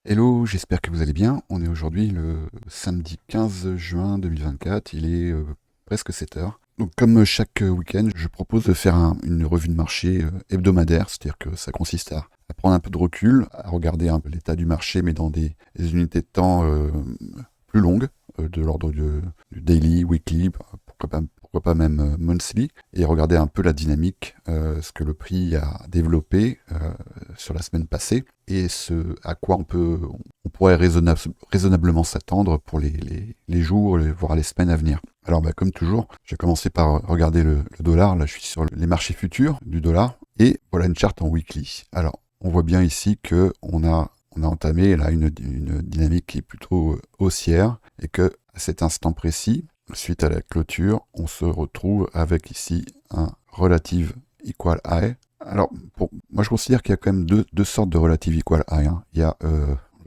Hello, j'espère que vous allez bien. On est aujourd'hui le samedi 15 juin 2024, il est presque 7 heures. Donc comme chaque week-end, je propose de faire une revue de marché hebdomadaire, c'est-à-dire que ça consiste à prendre un peu de recul, à regarder un peu l'état du marché, mais dans des unités de temps plus longues, de l'ordre du daily, weekly, pourquoi pas même monthly, et regarder un peu la dynamique, ce que le prix a développé sur la semaine passée, et ce à quoi on pourrait raisonnablement s'attendre pour les jours, voire les semaines à venir. Alors comme toujours, je vais commencer par regarder le dollar. Là, je suis sur les marchés futurs du dollar, et voilà une charte en weekly. Alors, on voit bien ici que on a entamé là une dynamique qui est plutôt haussière, et que à cet instant précis, suite à la clôture, on se retrouve avec ici un relative equal high. Alors, moi je considère qu'il y a quand même deux sortes de relative equal high, hein. Il y a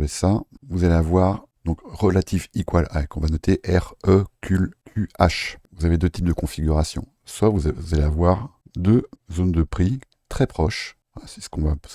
ça, vous allez avoir donc relative equal high, qu'on va noter REQH. Vous avez deux types de configuration. Soit vous allez avoir deux zones de prix très proches. C'est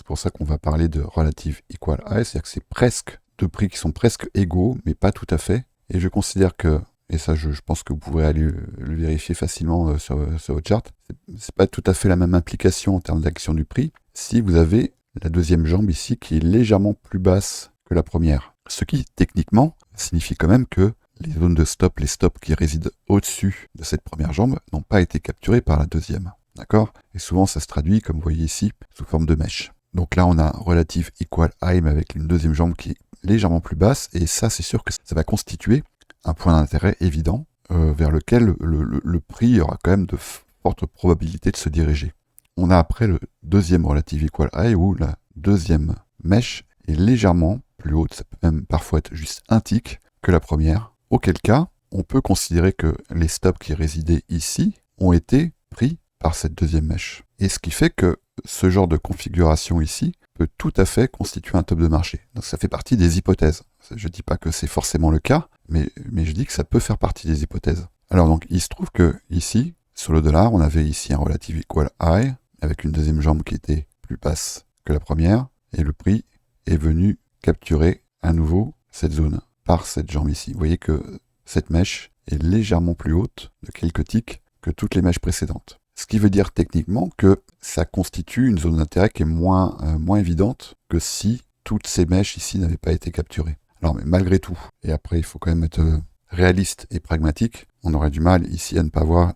pour ça qu'on va parler de relative equal high, c'est-à-dire que c'est presque deux prix qui sont presque égaux, mais pas tout à fait. Et je considère que, et ça je pense que vous pourrez aller le vérifier facilement sur votre chart, c'est pas tout à fait la même implication en termes d'action du prix si vous avez la deuxième jambe ici qui est légèrement plus basse que la première. Ce qui, techniquement, signifie quand même que les zones de stop, les stops qui résident au-dessus de cette première jambe, n'ont pas été capturés par la deuxième. D'accord? Et souvent, ça se traduit, comme vous voyez ici, sous forme de mèche. Donc là, on a relative equal high, mais avec une deuxième jambe qui est légèrement plus basse, et ça, c'est sûr que ça va constituer un point d'intérêt évident vers lequel le prix aura quand même de fortes probabilités de se diriger. On a après le deuxième relative equal high, où la deuxième mèche est légèrement plus haute, ça peut même parfois être juste un tick que la première, auquel cas, on peut considérer que les stops qui résidaient ici ont été pris par cette deuxième mèche. Et ce qui fait que ce genre de configuration ici peut tout à fait constituer un top de marché. Donc ça fait partie des hypothèses. Je ne dis pas que c'est forcément le cas, mais je dis que ça peut faire partie des hypothèses. Alors donc il se trouve que ici, sur le dollar, on avait ici un relative equal high, avec une deuxième jambe qui était plus basse que la première, et le prix est venu capturer à nouveau cette zone par cette jambe ici. Vous voyez que cette mèche est légèrement plus haute de quelques ticks que toutes les mèches précédentes. Ce qui veut dire techniquement que ça constitue une zone d'intérêt qui est moins évidente que si toutes ces mèches ici n'avaient pas été capturées. Alors mais malgré tout, et après il faut quand même être réaliste et pragmatique, on aurait du mal ici à ne pas voir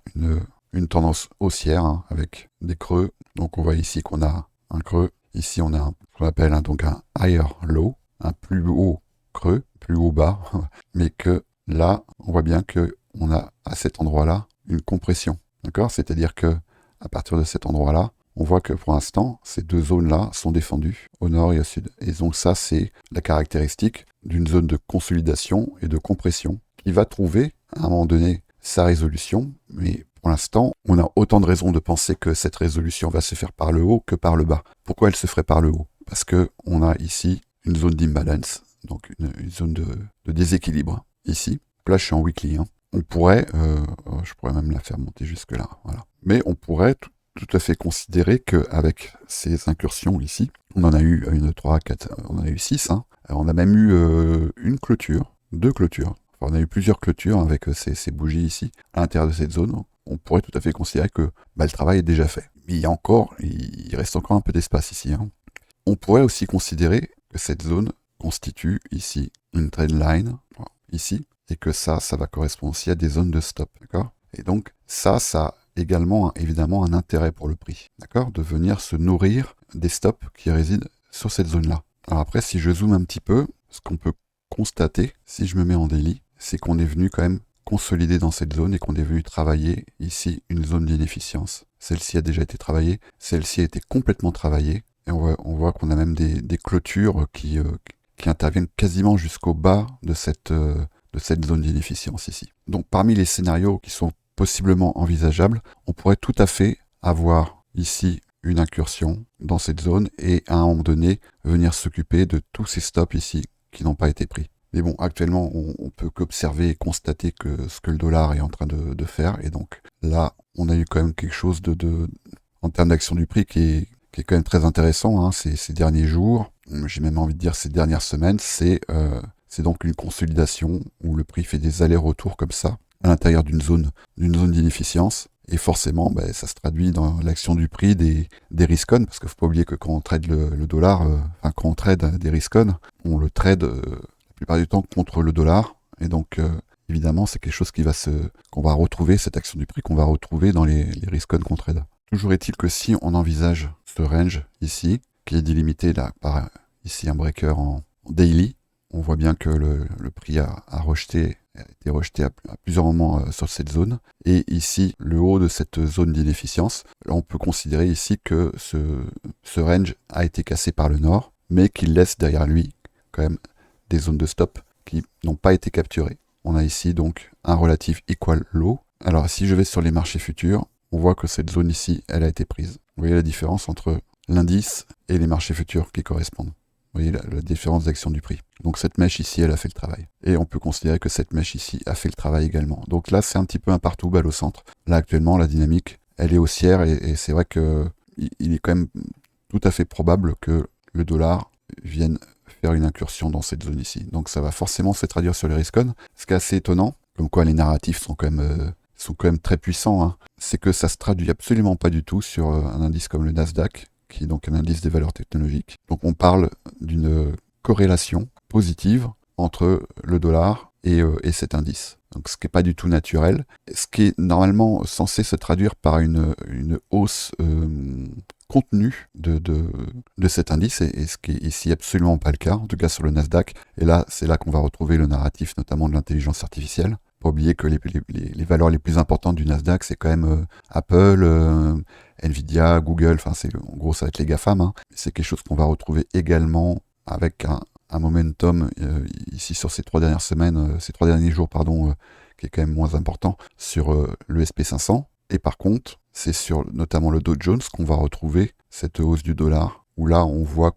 une tendance haussière, hein, avec des creux. Donc on voit ici qu'on a un creux, ici on a ce qu'on appelle donc un higher low, un plus haut creux, plus haut bas, mais que là on voit bien que on a à cet endroit-là une compression. D'accord? C'est-à-dire que à partir de cet endroit-là, on voit que pour l'instant, ces deux zones-là sont défendues au nord et au sud. Et donc ça, c'est la caractéristique d'une zone de consolidation et de compression qui va trouver à un moment donné sa résolution. Mais pour l'instant, on a autant de raisons de penser que cette résolution va se faire par le haut que par le bas. Pourquoi elle se ferait par le haut? Parce que on a ici une zone d'imbalance, donc une zone de déséquilibre ici. Là, je suis en weekly, hein. On pourrait, je pourrais même la faire monter jusque-là, voilà. Mais on pourrait tout à fait considérer qu'avec ces incursions ici, on en a eu une, trois, quatre, on en a eu six, hein. On a même eu une clôture, deux clôtures. Enfin, on a eu plusieurs clôtures avec ces bougies ici, à l'intérieur de cette zone. On pourrait tout à fait considérer que le travail est déjà fait. Mais il reste encore un peu d'espace ici, hein. On pourrait aussi considérer que cette zone constitue ici une trendline, ici, et que ça va correspondre aussi à des zones de stop, d'accord? Et donc, ça a également, évidemment, un intérêt pour le prix, d'accord? De venir se nourrir des stops qui résident sur cette zone-là. Alors après, si je zoome un petit peu, ce qu'on peut constater, si je me mets en daily, c'est qu'on est venu quand même consolider dans cette zone et qu'on est venu travailler ici une zone d'inefficience. Celle-ci a déjà été travaillée, celle-ci a été complètement travaillée, et on voit qu'on a même des clôtures qui interviennent quasiment jusqu'au bas de cette zone d'inefficience ici. Donc parmi les scénarios qui sont possiblement envisageables, on pourrait tout à fait avoir ici une incursion dans cette zone et à un moment donné venir s'occuper de tous ces stops ici qui n'ont pas été pris. Mais bon, actuellement, on peut qu'observer et constater que ce que le dollar est en train de faire, et donc là, on a eu quand même quelque chose en termes d'action du prix qui est quand même très intéressant, hein, ces derniers jours. j'ai même envie de dire ces dernières semaines, c'est donc une consolidation où le prix fait des allers-retours comme ça à l'intérieur d'une zone d'inefficience. Et forcément, ben, ça se traduit dans l'action du prix des risk-on, parce qu'il ne faut pas oublier que quand on trade le dollar, enfin quand on trade des risk-on, on le trade la plupart du temps contre le dollar. Et donc, évidemment, c'est quelque chose qu'on va retrouver, cette action du prix qu'on va retrouver dans les risk-on qu'on trade. Toujours est-il que si on envisage ce range ici, qui est délimité là par ici un breaker en daily, on voit bien que le prix a été rejeté à plusieurs moments sur cette zone. Et ici, le haut de cette zone d'inefficience, là, on peut considérer ici que ce range a été cassé par le nord, mais qu'il laisse derrière lui quand même des zones de stop qui n'ont pas été capturées. On a ici donc un relatif equal low. Alors si je vais sur les marchés futurs, on voit que cette zone ici, elle a été prise. Vous voyez la différence entre l'indice et les marchés futurs qui correspondent. Vous voyez la différence d'action du prix. Donc cette mèche ici, elle a fait le travail. Et on peut considérer que cette mèche ici a fait le travail également. Donc là, c'est un petit peu un partout, balle au centre. Là, actuellement, la dynamique, elle est haussière et c'est vrai que il est quand même tout à fait probable que le dollar vienne faire une incursion dans cette zone ici. Donc ça va forcément se traduire sur les risk-on. Ce qui est assez étonnant, comme quoi les narratifs sont quand même très puissants, hein, c'est que ça se traduit absolument pas du tout sur un indice comme le Nasdaq, qui est donc un indice des valeurs technologiques. Donc on parle d'une corrélation positive entre le dollar et cet indice. Donc ce qui n'est pas du tout naturel, ce qui est normalement censé se traduire par une hausse contenue de cet indice, et ce qui est ici absolument pas le cas, en tout cas sur le Nasdaq. Et là, c'est là qu'on va retrouver le narratif, notamment de l'intelligence artificielle. Pas oublier que les valeurs les plus importantes du Nasdaq, c'est quand même Apple, Nvidia, Google, enfin en gros ça va être les GAFAM, hein. C'est quelque chose qu'on va retrouver également avec un momentum ici sur ces 3 dernières semaines, ces 3 derniers jours, pardon, qui est quand même moins important sur le SP500. Et par contre, c'est sur notamment le Dow Jones qu'on va retrouver cette hausse du dollar, où là on voit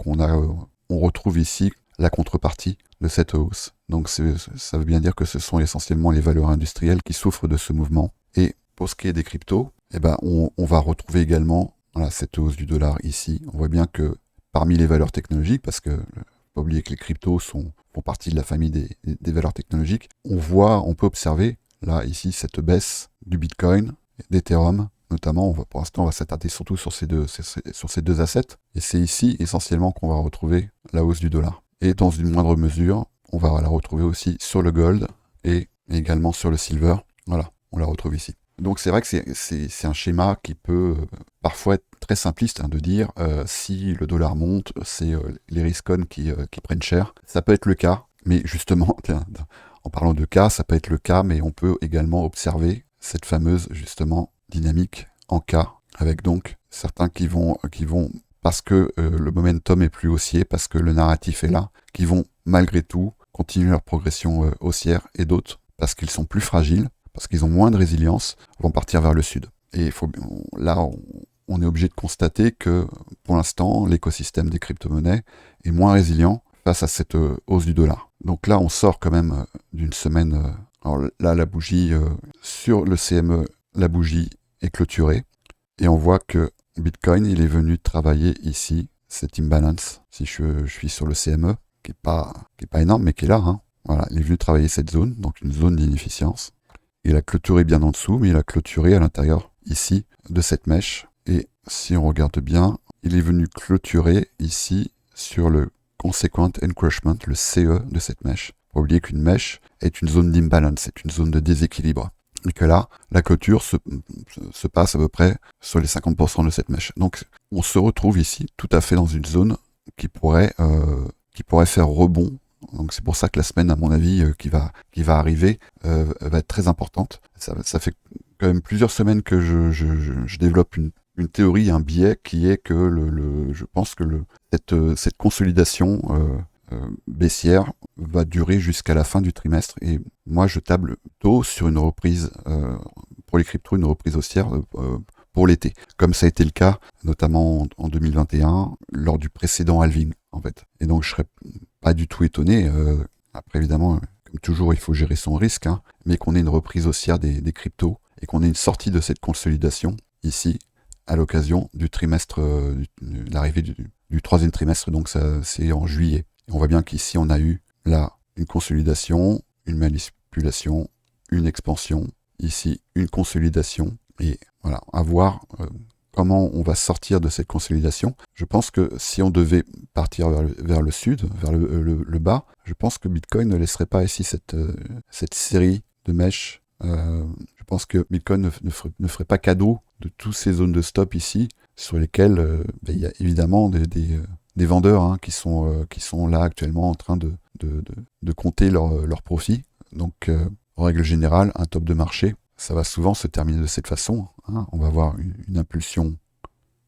on retrouve ici la contrepartie de cette hausse. Donc ça veut bien dire que ce sont essentiellement les valeurs industrielles qui souffrent de ce mouvement. Et pour ce qui est des cryptos, eh ben on va retrouver également cette hausse du dollar ici. On voit bien que parmi les valeurs technologiques, parce que faut pas oublier que les cryptos font partie de la famille des valeurs technologiques, on peut observer là ici cette baisse du Bitcoin, d'Ethereum notamment. Pour l'instant on va s'attarder surtout sur ces deux assets, et c'est ici essentiellement qu'on va retrouver la hausse du dollar. Et dans une moindre mesure, on va la retrouver aussi sur le gold et également sur le silver. Voilà, on la retrouve ici. Donc c'est vrai que c'est un schéma qui peut parfois être très simpliste, hein, de dire si le dollar monte, c'est les risk-on qui prennent cher. Ça peut être le cas, mais justement, en parlant de cas, ça peut être le cas, mais on peut également observer cette fameuse justement dynamique en cas, avec donc certains qui vont parce que le momentum est plus haussier, parce que le narratif est là, qui vont malgré tout continuer leur progression haussière, et d'autres, parce qu'ils sont plus fragiles, parce qu'ils ont moins de résilience, vont partir vers le sud. Et là, on est obligé de constater que pour l'instant, l'écosystème des crypto-monnaies est moins résilient face à cette hausse du dollar. Donc là, on sort quand même d'une semaine. Alors là, la bougie sur le CME, la bougie est clôturée, et on voit que Bitcoin, il est venu travailler ici, cet imbalance, si je suis sur le CME, qui est pas énorme, mais qui est là, hein. Voilà, il est venu travailler cette zone, donc une zone d'inefficience. Il a clôturé bien en dessous, mais il a clôturé à l'intérieur, ici, de cette mèche. Et si on regarde bien, il est venu clôturer ici sur le Consequent Encroachment, le CE de cette mèche. Faut oublier qu'une mèche est une zone d'imbalance, c'est une zone de déséquilibre. Et que là, la clôture se passe à peu près sur les 50% de cette mèche. Donc on se retrouve ici tout à fait dans une zone qui pourrait faire rebond. Donc c'est pour ça que la semaine, à mon avis, qui va arriver, va être très importante. Ça fait quand même plusieurs semaines que je développe une théorie, un biais, qui est que je pense que cette consolidation baissière va durer jusqu'à la fin du trimestre, et moi je table tôt sur une reprise pour les cryptos, une reprise haussière pour l'été, comme ça a été le cas notamment en 2021 lors du précédent halving en fait. Et donc je serais pas du tout étonné, après évidemment comme toujours il faut gérer son risque, hein, mais qu'on ait une reprise haussière des cryptos et qu'on ait une sortie de cette consolidation ici à l'occasion du trimestre, l'arrivée du troisième trimestre, donc ça c'est en juillet. Et on voit bien qu'ici on a eu là une consolidation, une manipulation, une expansion, ici une consolidation, et voilà, à voir comment on va sortir de cette consolidation. Je pense que si on devait partir vers le sud, vers le bas, je pense que Bitcoin ne laisserait pas ici cette série de mèches. Je pense que Bitcoin ne ferait pas cadeau de toutes ces zones de stop ici, sur lesquelles il y a évidemment des vendeurs hein, qui sont là actuellement en train de compter leurs profits. Donc, en règle générale, un top de marché, ça va souvent se terminer de cette façon. Hein. On va avoir une impulsion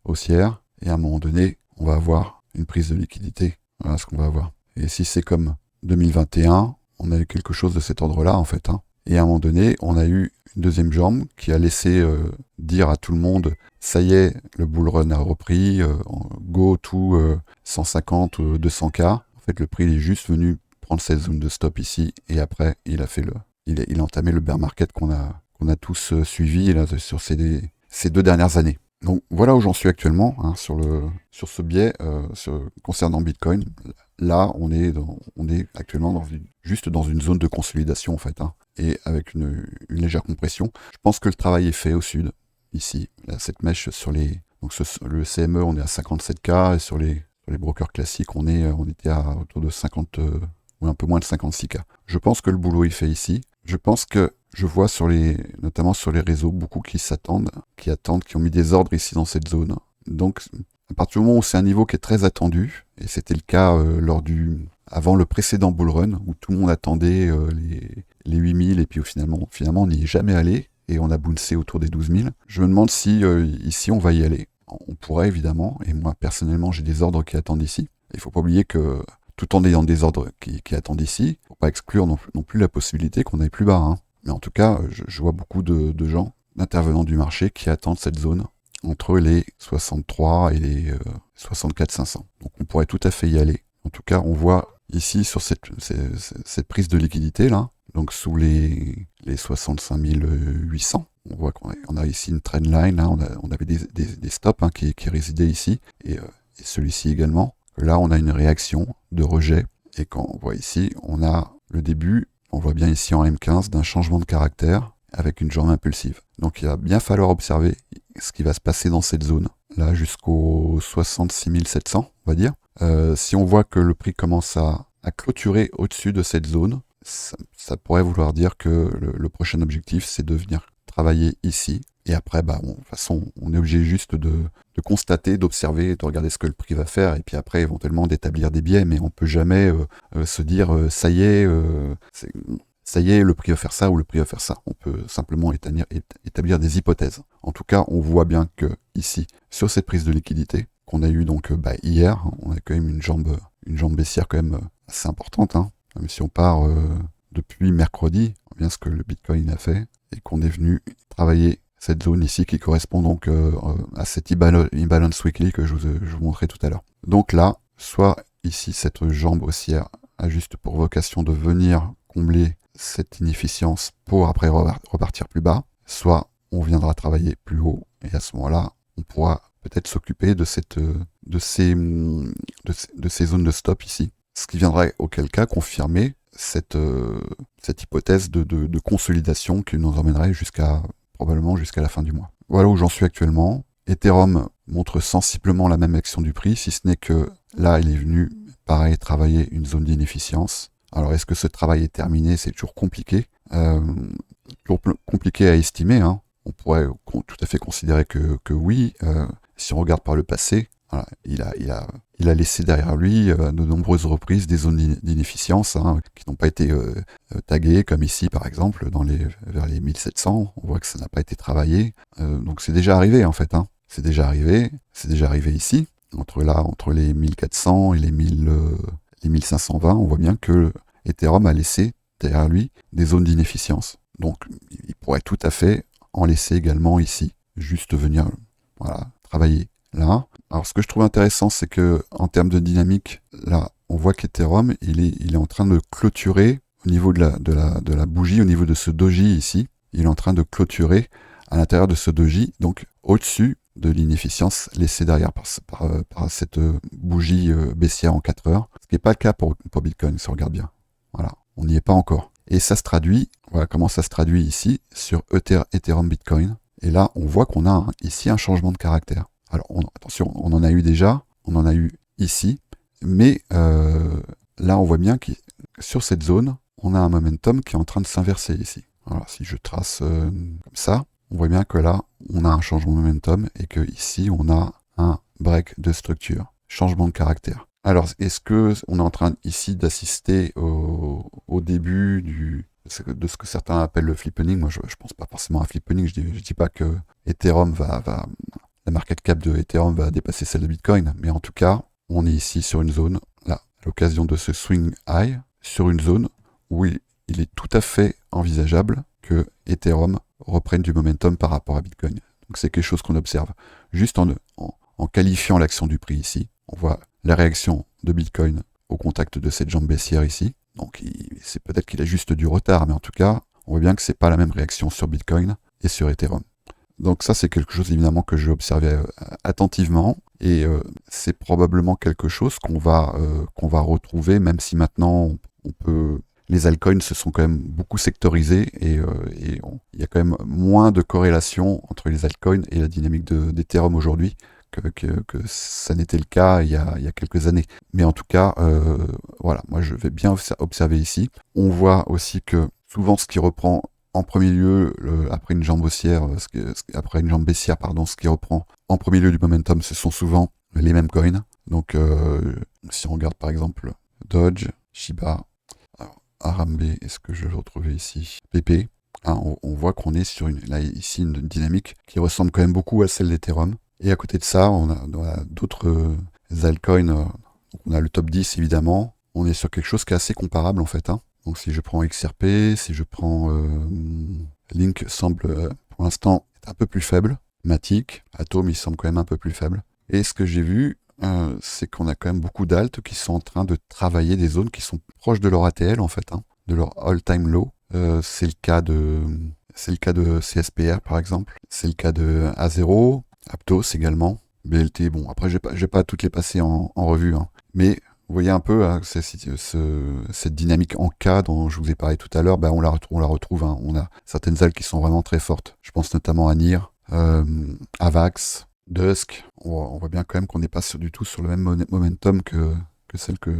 haussière et à un moment donné, on va avoir une prise de liquidité. Voilà ce qu'on va avoir. Et si c'est comme 2021, on a eu quelque chose de cet ordre-là en fait. Hein. Et à un moment donné, on a eu une deuxième jambe qui a laissé dire à tout le monde ça y est, le bull run a repris, go to 150, 200K. En fait, le prix il est juste venu prendre cette zone de stop ici et après, il a entamé le bear market qu'on a tous suivi là, sur ces 2 dernières années. Donc voilà où j'en suis actuellement hein, sur ce biais concernant Bitcoin. Là, on est actuellement juste dans une zone de consolidation en fait, hein, et avec une légère compression. Je pense que le travail est fait au sud, ici. Là, cette mèche sur le CME, on est à 57K, et sur les brokers classiques, on était autour de 50 ou un peu moins de 56K. Je pense que le boulot est fait ici. Je pense que je vois notamment sur les réseaux, beaucoup qui attendent, qui ont mis des ordres ici dans cette zone. Donc, à partir du moment où c'est un niveau qui est très attendu, et c'était le cas avant le précédent bull run, où tout le monde attendait les 8000, et puis finalement on n'y est jamais allé, et on a bouncé autour des 12 000. Je me demande si ici on va y aller. On pourrait évidemment, et moi personnellement j'ai des ordres qui attendent ici. Il ne faut pas oublier que tout en ayant des ordres qui attendent ici, il ne faut pas exclure non plus la possibilité qu'on aille plus bas. Hein. Mais en tout cas, je vois beaucoup de gens, d'intervenants du marché, qui attendent cette zone entre les 63 et les 64 500. Donc on pourrait tout à fait y aller. En tout cas, on voit ici sur cette prise de liquidité là, donc sous les 65 800, on voit qu'on a ici une trendline, là, on avait des stops hein, qui résidaient ici, et celui-ci également. Là, on a une réaction de rejet, et quand on voit ici, on a le début, on voit bien ici en M15, d'un changement de caractère avec une jambe impulsive. Donc il va bien falloir observer ce qui va se passer dans cette zone, là jusqu'aux 66 700, on va dire. Si on voit que le prix commence à clôturer au-dessus de cette zone, ça pourrait vouloir dire que le prochain objectif, c'est de venir travailler ici. Et après, de toute façon, on est obligé juste de constater, d'observer, de regarder ce que le prix va faire, et puis après, éventuellement, d'établir des biais, mais on peut jamais se dire, ça y est, le prix va faire ça ou le prix va faire ça. On peut simplement établir des hypothèses. En tout cas, on voit bien que ici, sur cette prise de liquidité, qu'on a eu donc hier, on a quand même une jambe baissière quand même assez importante, hein. Même si on part depuis mercredi, on voit bien ce que le Bitcoin a fait, et qu'on est venu travailler cette zone ici qui correspond donc à cette imbalance weekly que je vous montrais tout à l'heure. Donc là, soit ici cette jambe haussière a juste pour vocation de venir combler cette inefficience pour après repartir plus bas, soit on viendra travailler plus haut, et à ce moment-là, on pourra peut-être s'occuper de ces zones de stop ici. Ce qui viendrait auquel cas confirmer cette hypothèse de consolidation qui nous emmènerait probablement jusqu'à la fin du mois. Voilà où j'en suis actuellement. Ethereum montre sensiblement la même action du prix, si ce n'est que là, il est venu, pareil, travailler une zone d'inefficience. Alors, est-ce que ce travail est terminé? C'est toujours compliqué. Toujours compliqué à estimer. Hein. On pourrait tout à fait considérer que oui. Si on regarde par le passé, voilà, il a laissé derrière lui de nombreuses reprises des zones d'inefficience hein, qui n'ont pas été taguées, comme ici par exemple, vers les 1700. On voit que ça n'a pas été travaillé. Donc c'est déjà arrivé en fait. Hein. C'est déjà arrivé ici. Entre les 1400 et les 1520, on voit bien que Ethereum a laissé derrière lui des zones d'inefficience. Donc il pourrait tout à fait en laisser également ici. Juste venir travailler là. Alors ce que je trouve intéressant, c'est que en termes de dynamique, là, on voit qu'Ethereum, il est en train de clôturer au niveau de la bougie, au niveau de ce doji ici. Il est en train de clôturer à l'intérieur de ce doji, donc au-dessus de l'inefficience laissée derrière par cette bougie baissière en 4 heures, ce qui n'est pas le cas pour Bitcoin, si on regarde bien. Voilà, on n'y est pas encore. Et ça se traduit, voilà comment ça se traduit ici, sur Ethereum Bitcoin. Et là, on voit qu'on a ici un changement de caractère. Alors, attention, on en a eu déjà, on en a eu ici, mais là, on voit bien que sur cette zone, on a un momentum qui est en train de s'inverser ici. Alors, si je trace comme ça, on voit bien que là, on a un changement de momentum et que ici, on a un break de structure, changement de caractère. Alors, est-ce que on est en train ici d'assister au début de ce que certains appellent le flippening? Moi, je pense pas forcément à flippening. Je dis pas que Ethereum la market cap de Ethereum va dépasser celle de Bitcoin, mais en tout cas, on est ici sur une zone, là, à l'occasion de ce swing high, sur une zone où il est tout à fait envisageable que Ethereum reprenne du momentum par rapport à Bitcoin. Donc c'est quelque chose qu'on observe. Juste en qualifiant l'action du prix ici, on voit la réaction de Bitcoin au contact de cette jambe baissière ici. Donc c'est peut-être qu'il a juste du retard, mais en tout cas, on voit bien que c'est pas la même réaction sur Bitcoin et sur Ethereum. Donc ça, c'est quelque chose évidemment que je vais observer attentivement, et c'est probablement quelque chose qu'on va retrouver, même si maintenant on peut. Les altcoins se sont quand même beaucoup sectorisés, et il y a quand même moins de corrélation entre les altcoins et la dynamique d'Ethereum aujourd'hui que ça n'était le cas il y a quelques années. Mais en tout cas, voilà, moi je vais bien observer ici. On voit aussi que souvent ce qui reprend en premier lieu, après une jambe haussière, après une jambe baissière, pardon, ce qui reprend en premier lieu du momentum, ce sont souvent les mêmes coins. Donc, si on regarde par exemple Doge, Shiba, Arambe, est-ce que je vais le retrouver ici? PP. Hein, on voit qu'on est sur ici une dynamique qui ressemble quand même beaucoup à celle d'Ethereum. Et à côté de ça, on a d'autres altcoins. On a le top 10 évidemment. On est sur quelque chose qui est assez comparable en fait. Hein. Donc si je prends XRP, si je prends Link, semble pour l'instant être un peu plus faible. Matic, Atom, il semble quand même un peu plus faible. Et ce que j'ai vu, c'est qu'on a quand même beaucoup d'alts qui sont en train de travailler des zones qui sont proches de leur ATL en fait, hein, de leur all-time low. C'est le cas de CSPR par exemple. C'est le cas de A0, Aptos également, BLT. Bon, après je vais pas toutes les passer en revue, hein. Mais vous voyez un peu hein, cette dynamique en K dont je vous ai parlé tout à l'heure, on la retrouve. Hein. On a certaines alts qui sont vraiment très fortes. Je pense notamment à NIR, Avax, Dusk. On voit bien quand même qu'on n'est pas du tout sur le même momentum que celle que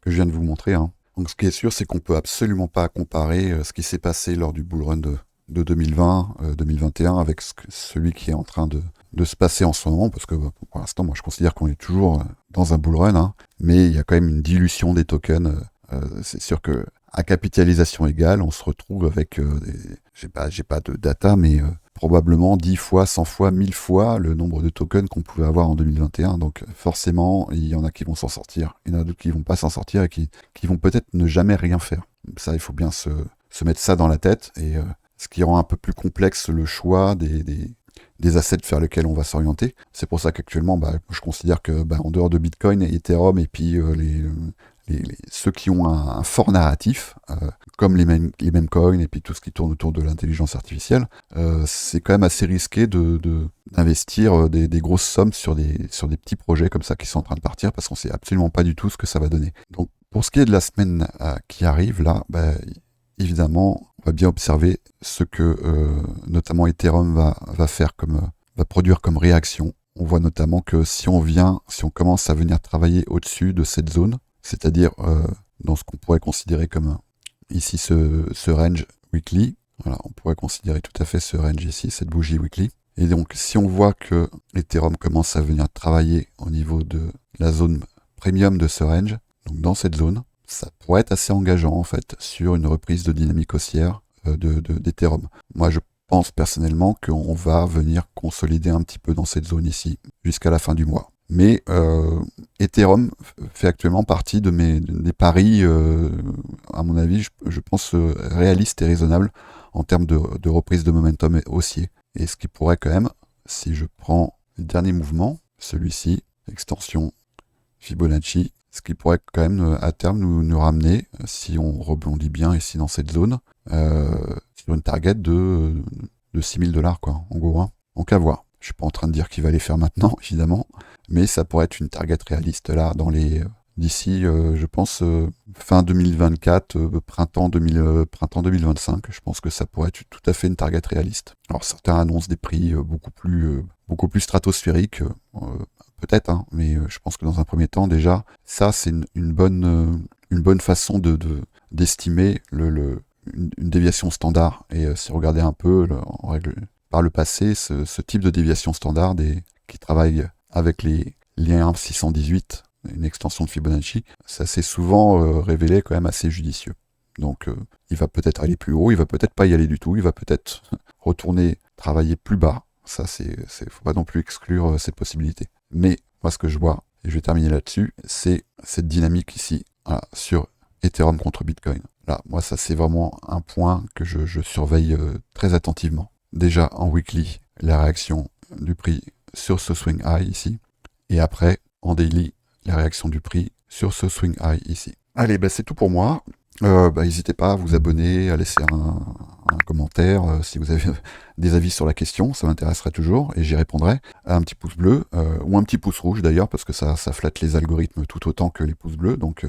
je viens de vous montrer. Hein. Donc ce qui est sûr, c'est qu'on peut absolument pas comparer ce qui s'est passé lors du bull run de 2020-2021 avec celui qui est en train de se passer en ce moment, parce que pour l'instant, moi je considère qu'on est toujours dans un bull run, hein, mais il y a quand même une dilution des tokens. C'est sûr que à capitalisation égale, on se retrouve avec, j'ai pas de data, mais probablement 10 fois, 100 fois, 1000 fois le nombre de tokens qu'on pouvait avoir en 2021. Donc forcément, il y en a qui vont s'en sortir, il y en a d'autres qui vont pas s'en sortir et qui vont peut-être ne jamais rien faire. Ça, il faut bien se mettre ça dans la tête, et ce qui rend un peu plus complexe le choix des assets vers lesquels on va s'orienter. C'est pour ça qu'actuellement, je considère que en dehors de Bitcoin et Ethereum et puis ceux qui ont un fort narratif, comme les mêmes coins et puis tout ce qui tourne autour de l'intelligence artificielle, c'est quand même assez risqué d'investir des grosses sommes sur des petits projets comme ça qui sont en train de partir, parce qu'on sait absolument pas du tout ce que ça va donner. Donc pour ce qui est de la semaine qui arrive là, évidemment, on va bien observer ce que notamment Ethereum va produire comme réaction. On voit notamment que si on commence à venir travailler au-dessus de cette zone, c'est-à-dire dans ce qu'on pourrait considérer comme ici ce range weekly, voilà, on pourrait considérer tout à fait ce range ici, cette bougie weekly. Et donc si on voit que Ethereum commence à venir travailler au niveau de la zone premium de ce range, donc dans cette zone, ça pourrait être assez engageant en fait sur une reprise de dynamique haussière d'Ethereum. Moi je pense personnellement qu'on va venir consolider un petit peu dans cette zone ici jusqu'à la fin du mois. Mais Ethereum fait actuellement partie des paris, à mon avis, je pense réalistes et raisonnables en termes de reprise de momentum haussier. Et ce qui pourrait quand même, si je prends le dernier mouvement, celui-ci, extension Fibonacci, ce qui pourrait quand même à terme nous ramener, si on rebondit bien ici dans cette zone, sur une target de $6 000 quoi, en gros. Hein. Donc à voir. Je suis pas en train de dire qu'il va les faire maintenant, évidemment, mais ça pourrait être une target réaliste là d'ici, je pense, fin 2024, printemps 2025. Je pense que ça pourrait être tout à fait une target réaliste. Alors certains annoncent des prix beaucoup plus stratosphériques, peut-être, hein, mais je pense que dans un premier temps, déjà, ça c'est une bonne façon d'estimer une déviation standard. Et si vous regardez un peu, en règle, par le passé, ce type de déviation standard qui travaille avec les liens 618, une extension de Fibonacci, ça s'est souvent révélé quand même assez judicieux. Donc il va peut-être aller plus haut, il va peut-être pas y aller du tout, il va peut-être retourner travailler plus bas. Ça, faut pas non plus exclure cette possibilité. Mais moi, ce que je vois, et je vais terminer là-dessus, c'est cette dynamique ici, voilà, sur Ethereum contre Bitcoin. Là, moi, ça c'est vraiment un point que je surveille très attentivement. Déjà en weekly, la réaction du prix sur ce swing high ici, et après, en daily, la réaction du prix sur ce swing high ici. Allez, c'est tout pour moi. N'hésitez pas à vous abonner, à laisser un commentaire si vous avez des avis sur la question, ça m'intéresserait toujours et j'y répondrai. Un petit pouce bleu ou un petit pouce rouge d'ailleurs, parce que ça flatte les algorithmes tout autant que les pouces bleus, donc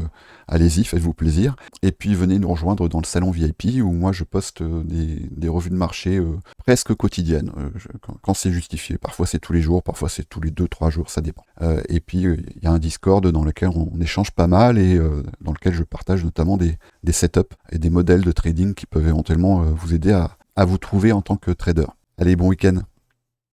allez-y, faites-vous plaisir. Et puis venez nous rejoindre dans le salon VIP où moi je poste des revues de marché presque quotidiennes, quand c'est justifié. Parfois c'est tous les jours, parfois c'est tous les 2-3 jours, ça dépend. Et puis il y a un Discord dans lequel on échange pas mal et dans lequel je partage notamment des setups et des modèles de trading qui peuvent éventuellement vous aider à vous trouver en tant que trader. Allez, bon week-end!